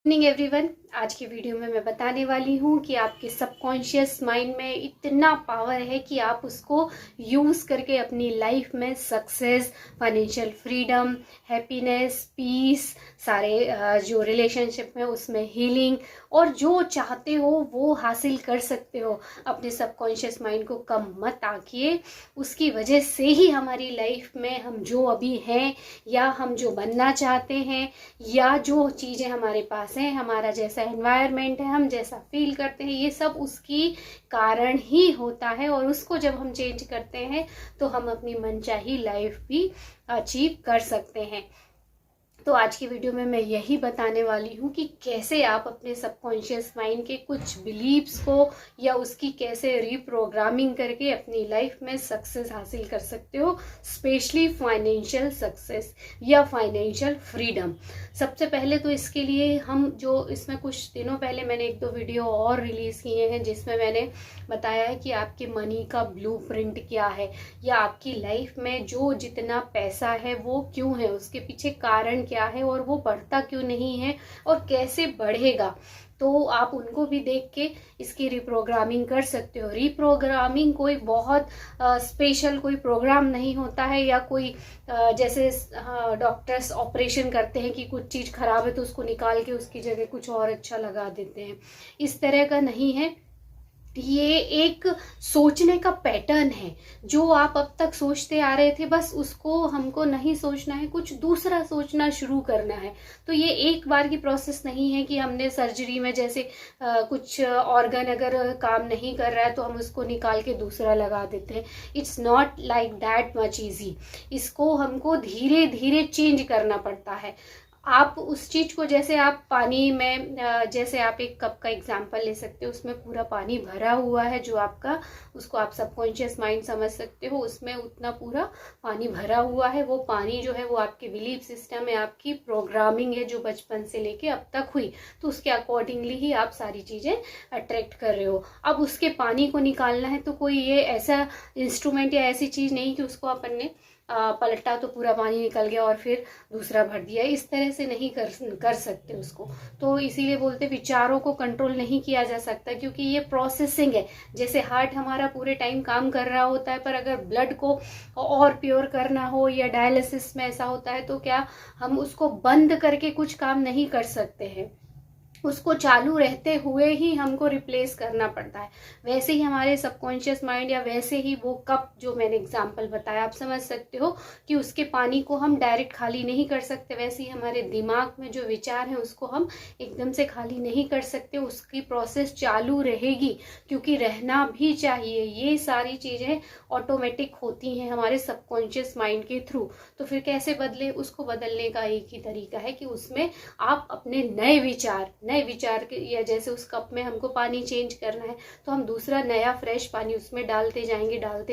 Morning everyone. आज की video में मैं बताने वाली हूँ कि आपके सबकॉन्शियस माइंड में इतना पावर है कि आप उसको यूज़ करके अपनी लाइफ में success, financial freedom, happiness, peace, सारे जो रिलेशनशिप में उसमें हीलिंग और जो चाहते हो वो हासिल कर सकते हो। अपने सबकॉन्शियस माइंड को कम मत आंकिए। उसकी वजह से ही हमारी लाइफ में हम जो अभी हैं या हम जो बनना चाहते हैं या जो चीज़ें हमारे पास हैं, हमारा जैसा एनवायरनमेंट है, हम जैसा फील करते हैं, ये सब उसकी कारण ही होता है। और उसको जब हम चेंज करते हैं तो हम अपनी मनचाही लाइफ भी अचीव कर सकते हैं। तो आज की वीडियो में मैं यही बताने वाली हूँ कि कैसे आप अपने सबकॉन्शियस माइंड के कुछ बिलीव्स को या उसकी कैसे रीप्रोग्रामिंग करके अपनी लाइफ में सक्सेस हासिल कर सकते हो, स्पेशली फाइनेंशियल सक्सेस या फाइनेंशियल फ्रीडम। सबसे पहले तो इसके लिए हम जो इसमें कुछ दिनों पहले मैंने एक दो वीडियो और रिलीज़ किए हैं जिसमें मैंने बताया है कि आपके मनी का ब्लूप्रिंट क्या है या आपकी लाइफ में जो जितना पैसा है वो क्यों है, उसके पीछे कारण क्या है और वो बढ़ता क्यों नहीं है और कैसे बढ़ेगा। तो आप उनको भी देख के इसकी रिप्रोग्रामिंग कर सकते हो। रिप्रोग्रामिंग कोई बहुत स्पेशल कोई प्रोग्राम नहीं होता है या कोई जैसे डॉक्टर्स ऑपरेशन करते हैं कि कुछ चीज़ खराब है तो उसको निकाल के उसकी जगह कुछ और अच्छा लगा देते हैं, इस तरह का नहीं है। ये एक सोचने का पैटर्न है। जो आप अब तक सोचते आ रहे थे बस उसको हमको नहीं सोचना है, कुछ दूसरा सोचना शुरू करना है। तो ये एक बार की प्रोसेस नहीं है कि हमने सर्जरी में जैसे कुछ ऑर्गन अगर काम नहीं कर रहा है तो हम उसको निकाल के दूसरा लगा देते हैं। It's not like that much easy. इसको हमको धीरे धीरे चेंज करना पड़ता है। आप उस चीज को जैसे आप पानी में जैसे आप एक कप का एग्जांपल ले सकते हो, उसमें पूरा पानी भरा हुआ है जो आपका, उसको आप सबकॉन्शियस माइंड समझ सकते हो। उसमें उतना पूरा पानी भरा हुआ है। वो पानी जो है वो आपके बिलीफ सिस्टम है, आपकी प्रोग्रामिंग है जो बचपन से लेके अब तक हुई, तो उसके अकॉर्डिंगली ही आप सारी चीजें अट्रैक्ट कर रहे हो। अब उसके पानी को निकालना है तो कोई ये ऐसा इंस्ट्रूमेंट या ऐसी चीज नहीं कि उसको अपन ने पलटा तो पूरा पानी निकल गया और फिर दूसरा भर दिया। इस तरह से नहीं कर सकते उसको। तो इसीलिए बोलते विचारों को कंट्रोल नहीं किया जा सकता, क्योंकि ये प्रोसेसिंग है। जैसे हार्ट हमारा पूरे टाइम काम कर रहा होता है, पर अगर ब्लड को और प्योर करना हो या डायलिसिस में ऐसा होता है तो क्या हम उसको बंद करके कुछ काम नहीं कर सकते हैं, उसको चालू रहते हुए ही हमको रिप्लेस करना पड़ता है। वैसे ही हमारे सबकॉन्शियस माइंड या वैसे ही वो कप जो मैंने एग्जांपल बताया, आप समझ सकते हो कि उसके पानी को हम डायरेक्ट खाली नहीं कर सकते। वैसे ही हमारे दिमाग में जो विचार है उसको हम एकदम से खाली नहीं कर सकते, उसकी प्रोसेस चालू रहेगी, क्योंकि रहना भी चाहिए। ये सारी चीजें ऑटोमेटिक होती हैं हमारे सबकॉन्शियस माइंड के थ्रू। तो फिर कैसे बदले? उसको बदलने का एक ही तरीका है कि उसमें आप अपने नए विचार के, या जैसे उस कप में हमको पानी चेंज करना है तो हम दूसरा नया फ्रेश पानी उसमें डालते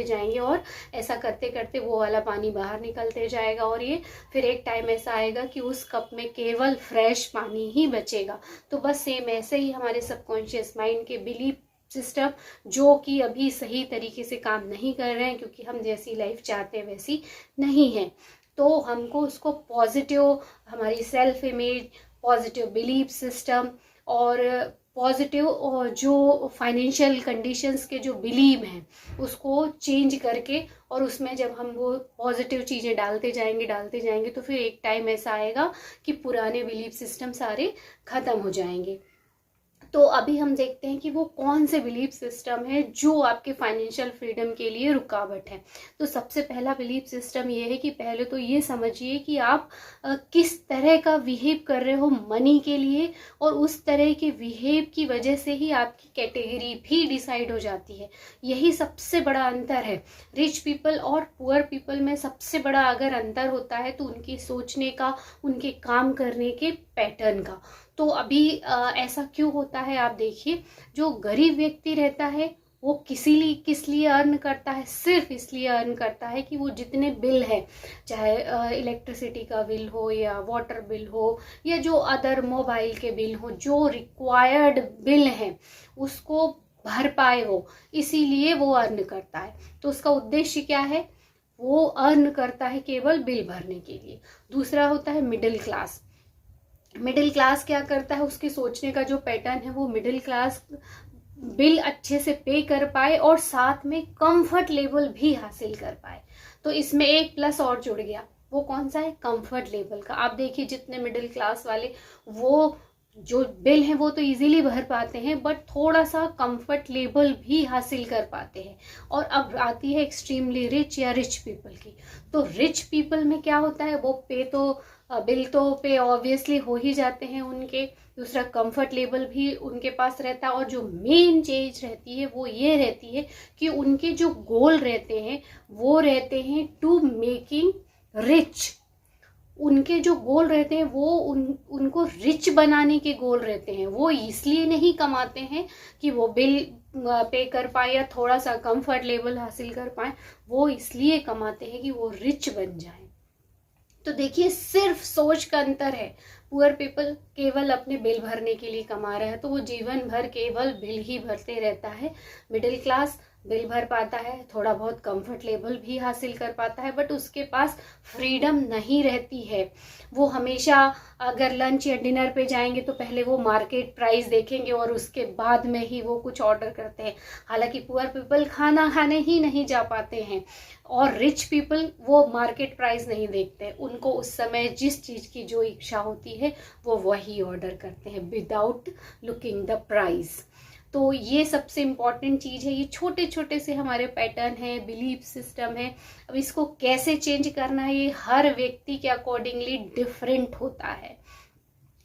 जाएंगे और ऐसा करते करते वो वाला पानी बाहर निकलते जाएगा। और ये फिर एक टाइम ऐसा आएगा कि उस कप में केवल फ्रेश पानी ही बचेगा। तो बस सेम ऐसे ही हमारे सबकॉन्शियस माइंड के बिलीफ सिस्टम जो कि अभी सही तरीके से काम नहीं कर रहे हैं, क्योंकि हम जैसी लाइफ चाहते हैं वैसी नहीं है, तो हमको उसको पॉजिटिव, हमारी self image, positive belief system और पॉजिटिव जो फाइनेंशियल कंडीशंस के जो बिलीव हैं उसको चेंज करके, और उसमें जब हम वो पॉजिटिव चीज़ें डालते जाएंगे तो फिर एक टाइम ऐसा आएगा कि पुराने बिलीफ सिस्टम सारे खत्म हो जाएंगे। तो अभी हम देखते हैं कि वो कौन से बिलीफ सिस्टम है जो आपके फाइनेंशियल फ्रीडम के लिए रुकावट है। तो सबसे पहला बिलीफ सिस्टम ये है कि पहले तो ये समझिए कि आप किस तरह का बिहेव कर रहे हो मनी के लिए, और उस तरह के बिहेव की वजह से ही आपकी कैटेगरी भी डिसाइड हो जाती है। यही सबसे बड़ा अंतर है। रिच पीपल और पुअर पीपल में सबसे बड़ा अगर अंतर होता है तो उनकी सोचने का, उनके काम करने के पैटर्न का। तो अभी ऐसा क्यों होता है आप देखिए, जो गरीब व्यक्ति रहता है वो किस लिए अर्न करता है? सिर्फ इसलिए अर्न करता है कि वो जितने बिल है, चाहे इलेक्ट्रिसिटी का बिल हो या वाटर बिल हो या जो अदर मोबाइल के बिल हो, जो रिक्वायर्ड बिल है उसको भर पाए वो, इसीलिए वो अर्न करता है। तो उसका उद्देश्य क्या है? वो अर्न करता है केवल बिल भरने के लिए। दूसरा होता है मिडिल क्लास। मिडिल क्लास क्या करता है, उसके सोचने का जो पैटर्न है वो मिडिल क्लास बिल अच्छे से पे कर पाए और साथ में कंफर्ट लेवल भी हासिल कर पाए। तो इसमें एक प्लस और जुड़ गया, वो कौन सा है, कंफर्ट लेवल का। आप देखिए जितने मिडिल क्लास वाले, वो जो बिल है वो तो इजीली भर पाते हैं, बट थोड़ा सा कंफर्ट लेवल भी हासिल कर पाते हैं। और अब आती है एक्सट्रीमली रिच या रिच पीपल की। तो रिच पीपल में क्या होता है, वो बिल तो पे ऑब्वियसली हो ही जाते हैं उनके, दूसरा कंफर्ट लेवल भी उनके पास रहता है, और जो मेन चीज रहती है वो ये रहती है कि उनके जो गोल रहते हैं वो रहते हैं टू मेकिंग रिच। उनके जो गोल रहते हैं वो उनको रिच बनाने के गोल रहते हैं। वो इसलिए नहीं कमाते हैं कि वो बिल पे कर पाए या थोड़ा सा कंफर्ट लेवल हासिल कर पाए, वो इसलिए कमाते हैं कि वो रिच बन जाए। तो देखिए सिर्फ सोच का अंतर है। पुअर पीपल केवल अपने बिल भरने के लिए कमा रहा है, तो वो जीवन भर केवल बिल ही भरते रहता है। मिडिल क्लास बिल भर पाता है, थोड़ा बहुत कंफर्ट लेवल भी हासिल कर पाता है, बट उसके पास फ्रीडम नहीं रहती है। वो हमेशा अगर लंच या डिनर पे जाएंगे तो पहले वो मार्केट प्राइस देखेंगे और उसके बाद में ही वो कुछ ऑर्डर करते हैं। हालांकि पुअर पीपल खाना खाने ही नहीं जा पाते हैं, और रिच पीपल वो मार्केट प्राइस नहीं देखते, उनको उस समय जिस चीज की जो इच्छा होती है वो वही ऑर्डर करते हैं विदाउट लुकिंग द प्राइस। तो ये सबसे इम्पॉर्टेंट चीज है। ये छोटे छोटे से हमारे पैटर्न है, बिलीफ सिस्टम है। अब इसको कैसे चेंज करना है, ये हर व्यक्ति के अकॉर्डिंगली डिफरेंट होता है,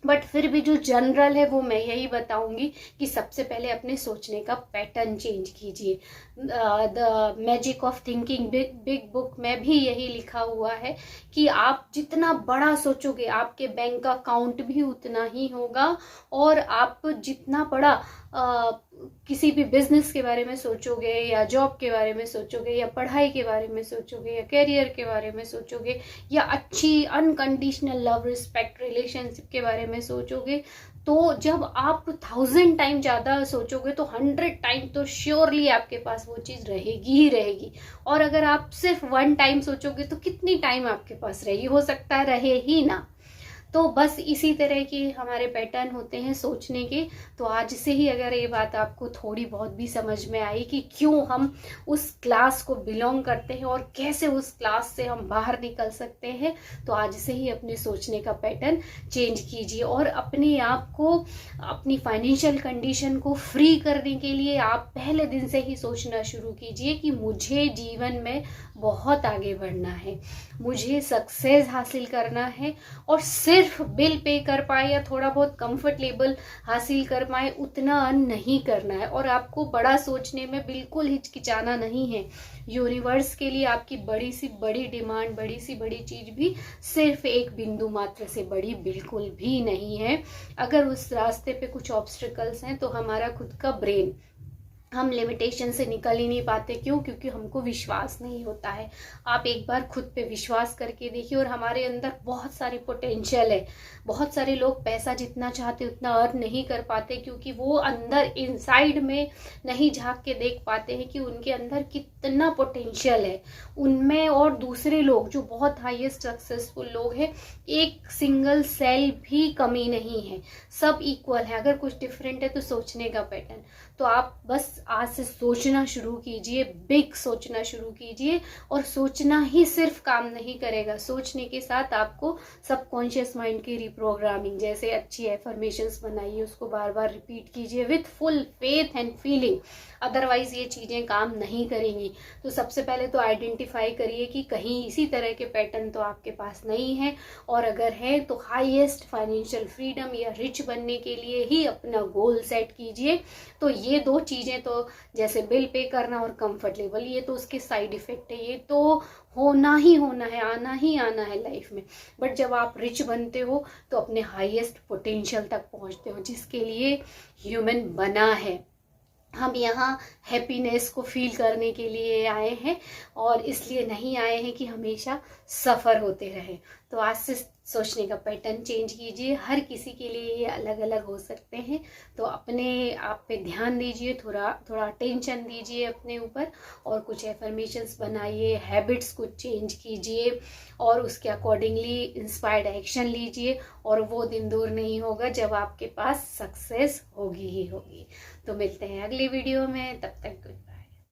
बट फिर भी जो जनरल है वो मैं यही बताऊंगी कि सबसे पहले अपने सोचने का पैटर्न चेंज कीजिए। The magic of thinking big big book में भी यही लिखा हुआ है कि आप जितना बड़ा सोचोगे आपके बैंक का अकाउंट भी उतना ही होगा, और आप जितना बड़ा किसी भी बिजनेस के बारे में सोचोगे या जॉब के बारे में सोचोगे या पढ़ाई के बारे में सोचोगे या करियर के बारे में सोचोगे या अच्छी अनकंडीशनल लव रिस्पेक्ट रिलेशनशिप के बारे में सोचोगे, तो जब आप 1000 टाइम ज्यादा सोचोगे तो 100 टाइम तो श्योरली आपके पास वो चीज रहेगी ही रहेगी। और अगर आप सिर्फ 1 टाइम सोचोगे तो कितनी टाइम आपके पास रहेगी, हो सकता है रहे ही ना। तो बस इसी तरह के हमारे पैटर्न होते हैं सोचने के। तो आज से ही अगर ये बात आपको थोड़ी बहुत भी समझ में आई कि क्यों हम उस क्लास को बिलोंग करते हैं और कैसे उस क्लास से हम बाहर निकल सकते हैं, तो आज से ही अपने सोचने का पैटर्न चेंज कीजिए। और अपने आप को, अपनी फाइनेंशियल कंडीशन को फ्री करने के लिए आप पहले दिन से ही सोचना शुरू कीजिए कि मुझे जीवन में बहुत आगे बढ़ना है, मुझे सक्सेस हासिल करना है, और सिर्फ बिल पे कर पाए या थोड़ा बहुत कंफर्ट लेवल हासिल कर पाए उतना अर्न नहीं करना है। और आपको बड़ा सोचने में बिल्कुल हिचकिचाना नहीं है। यूनिवर्स के लिए आपकी बड़ी सी बड़ी डिमांड, बड़ी सी बड़ी चीज भी सिर्फ एक बिंदु मात्र से बड़ी बिल्कुल भी नहीं है। अगर उस रास्ते पे कुछ ऑब्स्टिकल्स हैं तो हमारा खुद का ब्रेन, हम लिमिटेशन से निकल ही नहीं पाते। क्यों? क्योंकि हमको विश्वास नहीं होता है। आप एक बार खुद पे विश्वास करके देखिए, और हमारे अंदर बहुत सारी पोटेंशियल है। बहुत सारे लोग पैसा जितना चाहते उतना अर्न नहीं कर पाते, क्योंकि वो अंदर इनसाइड में नहीं झांक के देख पाते हैं कि उनके अंदर कितना पोटेंशियल है उनमें। और दूसरे लोग जो बहुत हाईएस्ट सक्सेसफुल लोग हैं, एक सिंगल सेल भी कमी नहीं है, सब इक्वल है। अगर कुछ डिफरेंट है तो सोचने का पैटर्न। तो आप बस आज से सोचना शुरू कीजिए, बिग सोचना शुरू कीजिए। और सोचना ही सिर्फ काम नहीं करेगा, सोचने के साथ आपको सबकॉन्शियस माइंड की रिप्रोग्रामिंग, जैसे अच्छी एफर्मेशंस बनाइए, उसको बार बार रिपीट कीजिए with full faith and feeling, otherwise ये चीजें काम नहीं करेंगी। तो सबसे पहले तो आइडेंटिफाई करिए कि कहीं इसी तरह के पैटर्न तो आपके पास नहीं है, और अगर है तो हाईएस्ट फाइनेंशियल फ्रीडम या रिच बनने के लिए ही अपना गोल सेट कीजिए। तो ये दो चीजें तो जैसे बिल पे करना और कंफर्ट लेवल, ये तो उसके साइड इफेक्ट है, ये तो होना ही होना है, आना ही आना है लाइफ में। बट जब आप रिच बनते हो तो अपने हाईएस्ट पोटेंशियल तक पहुंचते हो, जिसके लिए ह्यूमन बना है। हम यहाँ हैप्पीनेस को फील करने के लिए आए हैं, और इसलिए नहीं आए हैं कि हमेशा सफ़र होते रहे। तो आज से सोचने का पैटर्न चेंज कीजिए। हर किसी के लिए ये अलग अलग हो सकते हैं, तो अपने आप पे ध्यान दीजिए, थोड़ा थोड़ा टेंशन दीजिए अपने ऊपर, और कुछ एफर्मेशंस बनाइए, हैबिट्स कुछ चेंज कीजिए, और उसके अकॉर्डिंगली इंस्पायर्ड एक्शन लीजिए। और वो दिन दूर नहीं होगा जब आपके पास सक्सेस होगी ही होगी। तो मिलते हैं अगली वीडियो में, तब तक